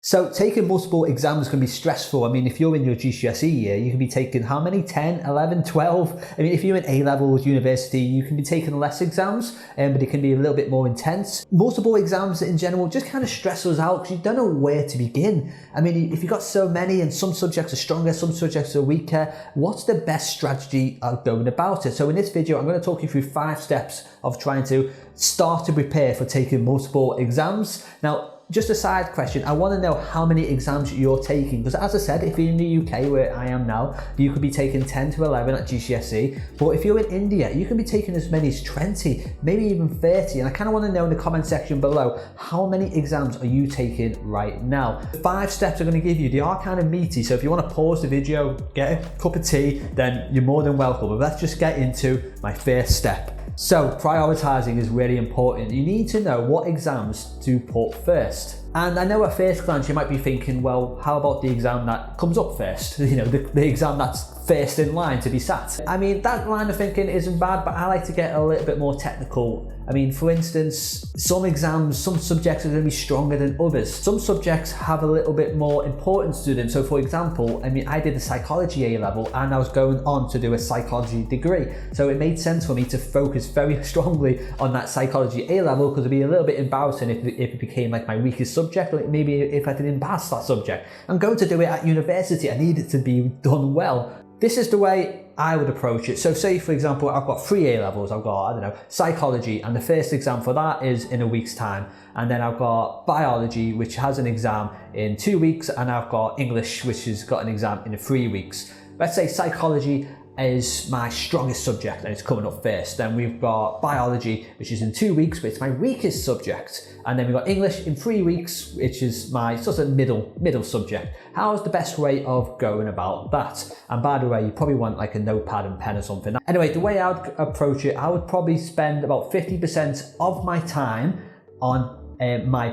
So taking multiple exams can be stressful. I mean, if you're in your GCSE year, you can be taking how many? 10, 11, 12? I mean, if you're in A-levels, university, you can be taking less exams, but it can be a little bit more intense. Multiple exams in general just kind of stress us out because you don't know where to begin. I mean, if you've got so many and some subjects are stronger, some subjects are weaker, what's the best strategy of going about it? So in this video, I'm going to talk you through 5 steps of trying to start to prepare for taking multiple exams. Now, just a side question, I want to know how many exams you're taking, because as I said, if you're in the UK where I am now, you could be taking 10 to 11 at GCSE, but if you're in India, you can be taking as many as 20, maybe even 30, and I kind of want to know in the comment section below, how many exams are you taking right now? The 5 steps I'm going to give you, they are kind of meaty, so if you want to pause the video, get a cup of tea, then you're more than welcome, but let's just get into my first step. So prioritizing is really important. You need to know what exams to put first. And I know at first glance you might be thinking, well, how about the exam that comes up first? You know, the exam that's first in line to be sat. I mean, that line of thinking isn't bad, but I like to get a little bit more technical. I mean, for instance, some exams, some subjects are going to be stronger than others. Some subjects have a little bit more importance to them. So for example, I mean, I did a psychology A-level and I was going on to do a psychology degree. So it made sense for me to focus very strongly on that psychology A-level because it'd be a little bit embarrassing if it became like my weakest subject, or maybe if I didn't pass that subject. I'm going to do it at university. I need it to be done well. This is the way I would approach it. So say, for example, I've got 3 A-levels. I've got, I don't know, psychology, and the first exam for that is in a week's time. And then I've got biology, which has an exam in 2 weeks, and I've got English, which has got an exam in 3 weeks. Let's say psychology is my strongest subject and it's coming up first. Then we've got biology, which is in 2 weeks, but it's my weakest subject. And then we've got English in 3 weeks, which is my sort of middle subject. How is the best way of going about that? And by the way, you probably want like a notepad and pen or something. Anyway, the way I would approach it, I would probably spend about 50% of my time on my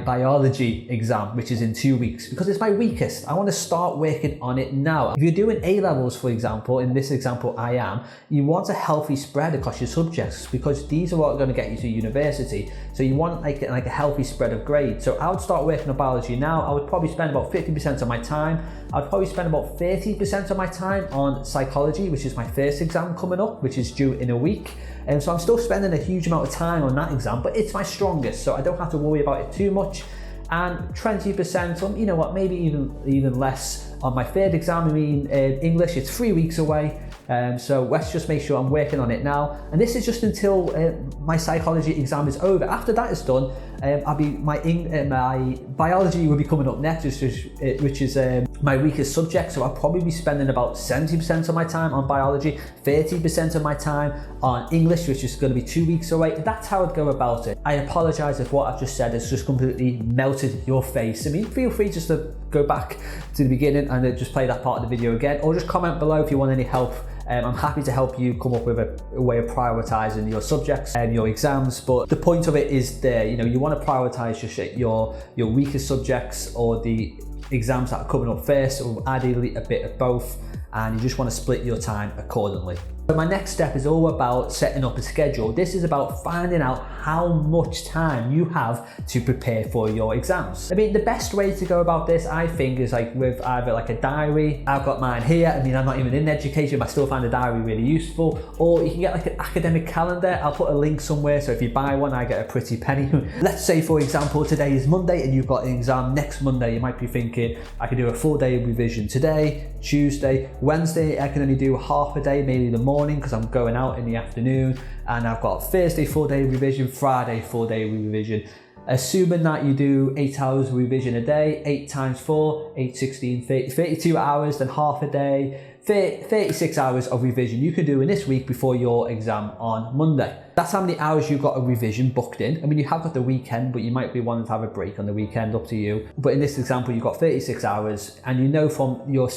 biology exam, which is in 2 weeks, because it's my weakest. I want to start working on it now. If you're doing A-levels, for example, in this example I am, you want a healthy spread across your subjects because these are what are going to get you to university. So you want like a healthy spread of grades. So I would start working on biology now. I would probably spend about 50% of my time. I'd probably spend about 30% of my time on psychology, which is my first exam coming up, which is due in a week. And so I'm still spending a huge amount of time on that exam, but it's my strongest, so I don't have to worry about it too much. And 20% on, you know what, maybe even less on my third exam. I mean, English, it's 3 weeks away. So let's just make sure I'm working on it now. And this is just until my psychology exam is over. After that is done, my biology will be coming up next, which is my weakest subject. So I'll probably be spending about 70% of my time on biology, 30% of my time on English, which is going to be 2 weeks away. That's how I'd go about it. I apologize if what I've just said has just completely melted your face. I mean, feel free just to go back to the beginning and just play that part of the video again, or just comment below if you want any help. I'm happy to help you come up with a way of prioritizing your subjects and your exams, but the point of it is there, you know, you want to prioritize your weakest subjects or the exams that are coming up first, or ideally a bit of both, and you just want to split your time accordingly. So my next step is all about setting up a schedule. This is about finding out how much time you have to prepare for your exams. I mean, the best way to go about this, I think, is like with either like a diary. I've got mine here. I mean, I'm not even in education, but I still find a diary really useful. Or you can get like an academic calendar. I'll put a link somewhere, so if you buy one, I get a pretty penny. Let's say, for example, today is Monday and you've got an exam next Monday. You might be thinking, I can do a full day revision today, Tuesday, Wednesday, I can only do half a day, maybe the morning because I'm going out in the afternoon, and I've got Thursday full day revision, Friday full day revision. Assuming that you do 8 hours revision a day, 8 times 4, 8, 16, 30, 32 hours, then half a day, 36 hours of revision you can do in this week before your exam on Monday. That's how many hours you've got a revision booked in. I mean, you have got the weekend, but you might be wanting to have a break on the weekend, up to you. But in this example, you've got 36 hours, and you know from your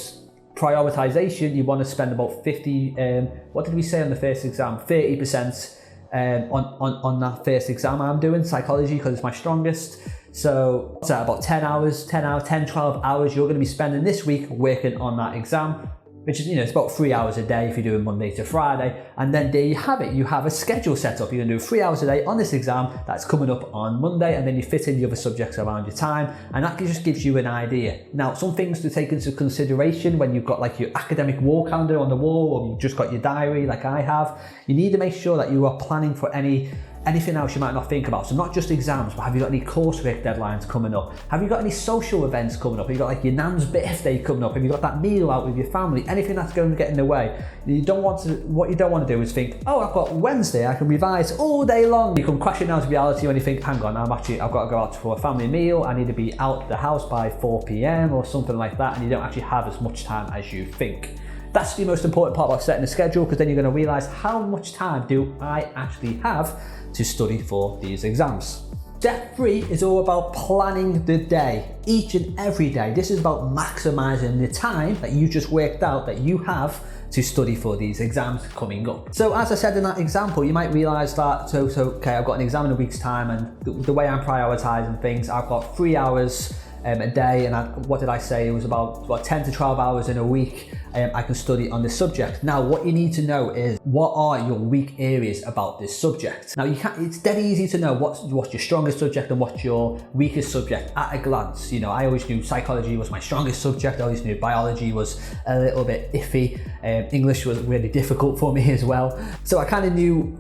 prioritization, you want to spend about 50, what did we say on the first exam? 30% on that first exam I'm doing, psychology, because it's my strongest. So about 10 hours, 12 hours you're going to be spending this week working on that exam. which is, it's about 3 hours a day if you're doing Monday to Friday. And then there you have it. You have a schedule set up. You're going to do 3 hours a day on this exam that's coming up on Monday, and then you fit in the other subjects around your time. And that just gives you an idea. Now, some things to take into consideration when you've got like your academic wall calendar on the wall, or you've just got your diary like I have, you need to make sure that you are planning for anything else you might not think about. So not just exams, but have you got any coursework deadlines coming up? Have you got any social events coming up? Have you got like your nan's birthday coming up? Have you got that meal out with your family? Anything that's going to get in the way. What you don't want to do is think, oh, I've got Wednesday, I can revise all day long. You come crashing down to reality when you think, hang on, I've got to go out for a family meal. I need to be out the house by 4 p.m. or something like that. And you don't actually have as much time as you think. That's the most important part about setting a schedule, because then you're going to realize how much time do I actually have to study for these exams. Step 3 is all about planning the day, each and every day. This is about maximizing the time that you just worked out that you have to study for these exams coming up. So as I said in that example, you might realize that, okay, I've got an exam in a week's time, and the way I'm prioritizing things, I've got 3 hours a day, and what did I say? It was about 10 to 12 hours in a week I can study on this subject. Now, what you need to know is, what are your weak areas about this subject? Now, it's dead easy to know what's your strongest subject and what's your weakest subject at a glance. I always knew psychology was my strongest subject. I always knew biology was a little bit iffy. English was really difficult for me as well. So I kind of knew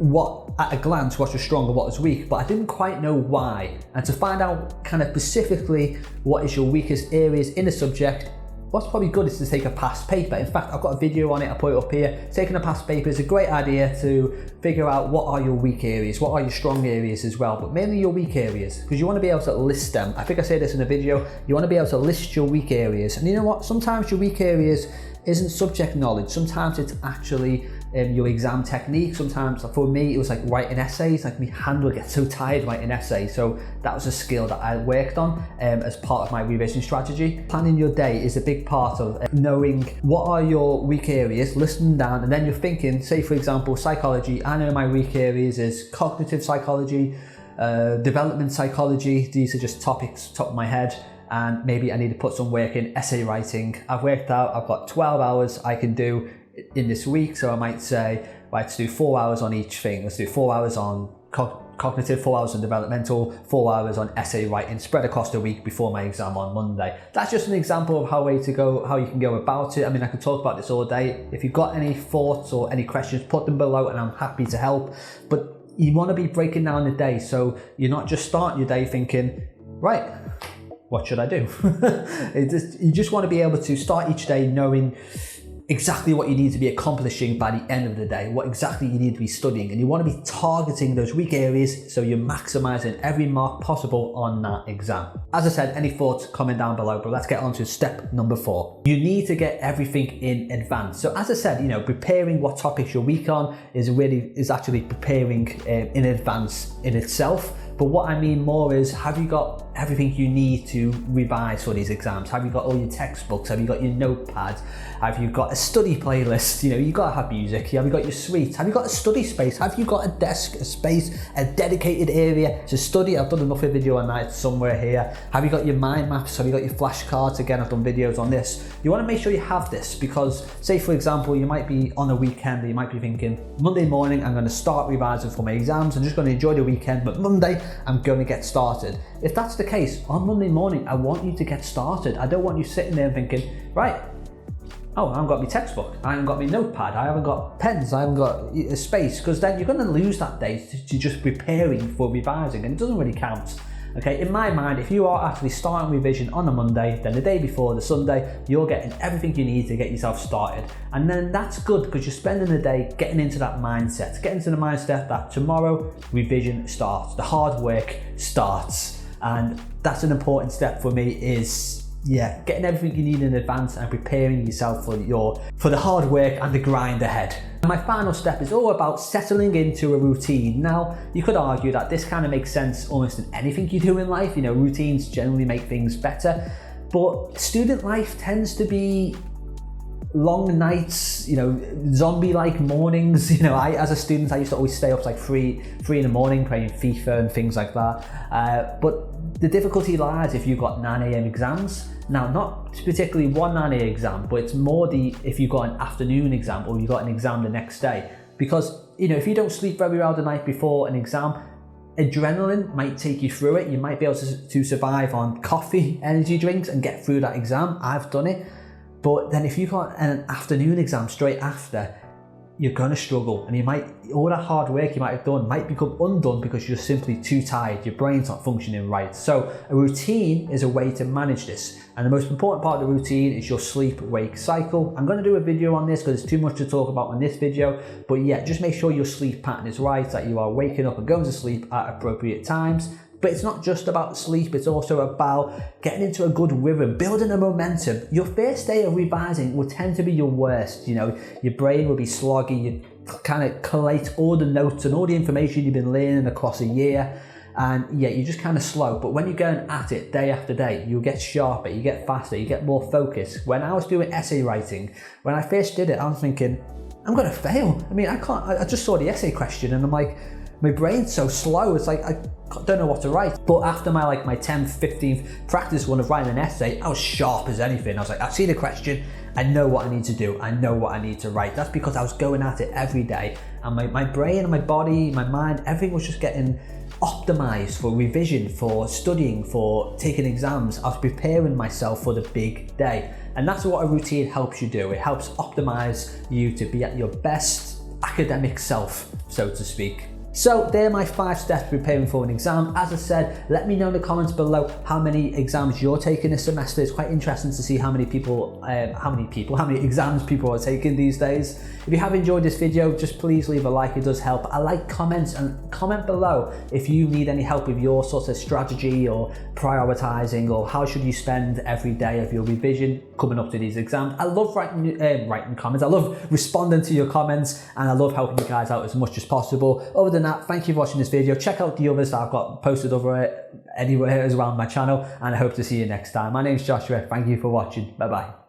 at a glance what was strong and what was weak, but I didn't quite know why. And to find out kind of specifically what is your weakest areas in a subject, what's probably good is to take a past paper. In fact, I've got a video on it, I'll put it up here. Taking a past paper is a great idea to figure out what are your weak areas, what are your strong areas as well, but mainly your weak areas, because you want to be able to list them. I think I say this in a video, you want to be able to list your weak areas. And you know what, sometimes your weak areas isn't subject knowledge, sometimes it's actually your exam technique. Sometimes, for me, it was like writing essays. Like, my hand would get so tired writing essays. So that was a skill that I worked on as part of my revision strategy. Planning your day is a big part of knowing what are your weak areas, listing them down, and then you're thinking, say for example, psychology. I know my weak areas is cognitive psychology, development psychology. These are just topics top of my head. And maybe I need to put some work in essay writing. I've worked out I've got 12 hours I can do in this week, so I might say, right, let's do 4 hours on each thing. Let's do 4 hours on cognitive, 4 hours on developmental, 4 hours on essay writing, spread across the week before my exam on Monday. That's just an example of how you can go about it. I mean, I could talk about this all day. If you've got any thoughts or any questions, put them below and I'm happy to help. But you want to be breaking down the day, so you're not just starting your day thinking, right, what should I do? You just want to be able to start each day knowing exactly what you need to be accomplishing by the end of the day, what exactly you need to be studying, and you want to be targeting those weak areas so you're maximizing every mark possible on that exam. As I said, any thoughts, comment down below, but let's get on to step number 4. You need to get everything in advance. So as I said, preparing what topics you're weak on is actually preparing in advance in itself. But what I mean more is, have you got everything you need to revise for these exams? Have you got all your textbooks? Have you got your notepad? Have you got a study playlist? You got to have music. Have you got your suite? Have you got a study space? Have you got a desk, a space, a dedicated area to study? I've done another video on that somewhere here. Have you got your mind maps? Have you got your flashcards? Again, I've done videos on this. You want to make sure you have this, because say for example, you might be on a weekend and you might be thinking, Monday morning, I'm going to start revising for my exams. I'm just going to enjoy the weekend, but Monday, I'm going to get started. If that's the case, on Monday morning, I want you to get started. I don't want you sitting there thinking, right, oh, I haven't got my textbook, I haven't got my notepad, I haven't got pens, I haven't got a space, because then you're going to lose that day to just preparing for revising, and it doesn't really count. Okay, in my mind, if you are actually starting revision on a Monday, then the day before, the Sunday, you're getting everything you need to get yourself started. And then that's good, because you're spending the day getting into that mindset, getting into the mindset that tomorrow revision starts, the hard work starts. And that's an important step for me, is getting everything you need in advance and preparing yourself for the hard work and the grind ahead. And my final step is all about settling into a routine. Now, you could argue that this kind of makes sense almost in anything you do in life. Routines generally make things better, but student life tends to be long nights, zombie-like mornings. As a student, I used to always stay up like 3 in the morning playing FIFA and things like that. But The difficulty lies if you've got 9 AM exams. Now, not particularly one 9 AM exam, but it's more if you've got an afternoon exam or you've got an exam the next day. Because, if you don't sleep very well the night before an exam, adrenaline might take you through it. You might be able to survive on coffee, energy drinks, and get through that exam. I've done it. But then if you've got an afternoon exam straight after, you're going to struggle, and all that hard work you might have done might become undone because you're simply too tired. Your brain's not functioning right. So a routine is a way to manage this. And the most important part of the routine is your sleep-wake cycle. I'm going to do a video on this because there's too much to talk about in this video. But yeah, just make sure your sleep pattern is right, that you are waking up and going to sleep at appropriate times. But it's not just about sleep, it's also about getting into a good rhythm, building a momentum. Your first day of revising will tend to be your worst. Your brain will be sloggy, you kind of collate all the notes and all the information you've been learning across a year. And yeah, you're just kind of slow. But when you're going at it day after day, you'll get sharper, you get faster, you get more focused. When I was doing essay writing, when I first did it, I was thinking, I'm going to fail. I just saw the essay question and I'm like, my brain's so slow, it's like I don't know what to write. But after my 10th, 15th practice one of writing an essay, I was sharp as anything. I was like, I see the question, I know what I need to do, I know what I need to write. That's because I was going at it every day, and my brain and my body, my mind, everything was just getting optimized for revision, for studying, for taking exams. I was preparing myself for the big day. And that's what a routine helps you do. It helps optimize you to be at your best academic self, so to speak. So there are my 5 steps preparing for an exam. As I said, let me know in the comments below how many exams you're taking this semester. It's quite interesting to see how many exams people are taking these days. If you have enjoyed this video, just please leave a like, it does help. I like comments, and comment below if you need any help with your sort of strategy or prioritizing, or how should you spend every day of your revision coming up to these exams. I love writing comments. I love responding to your comments, and I love helping you guys out as much as possible. Other than that, thank you for watching this video. Check out the others that I've got posted over anywhere around my channel, and I hope to see you next time. My name's Joshua. Thank you for watching. Bye bye.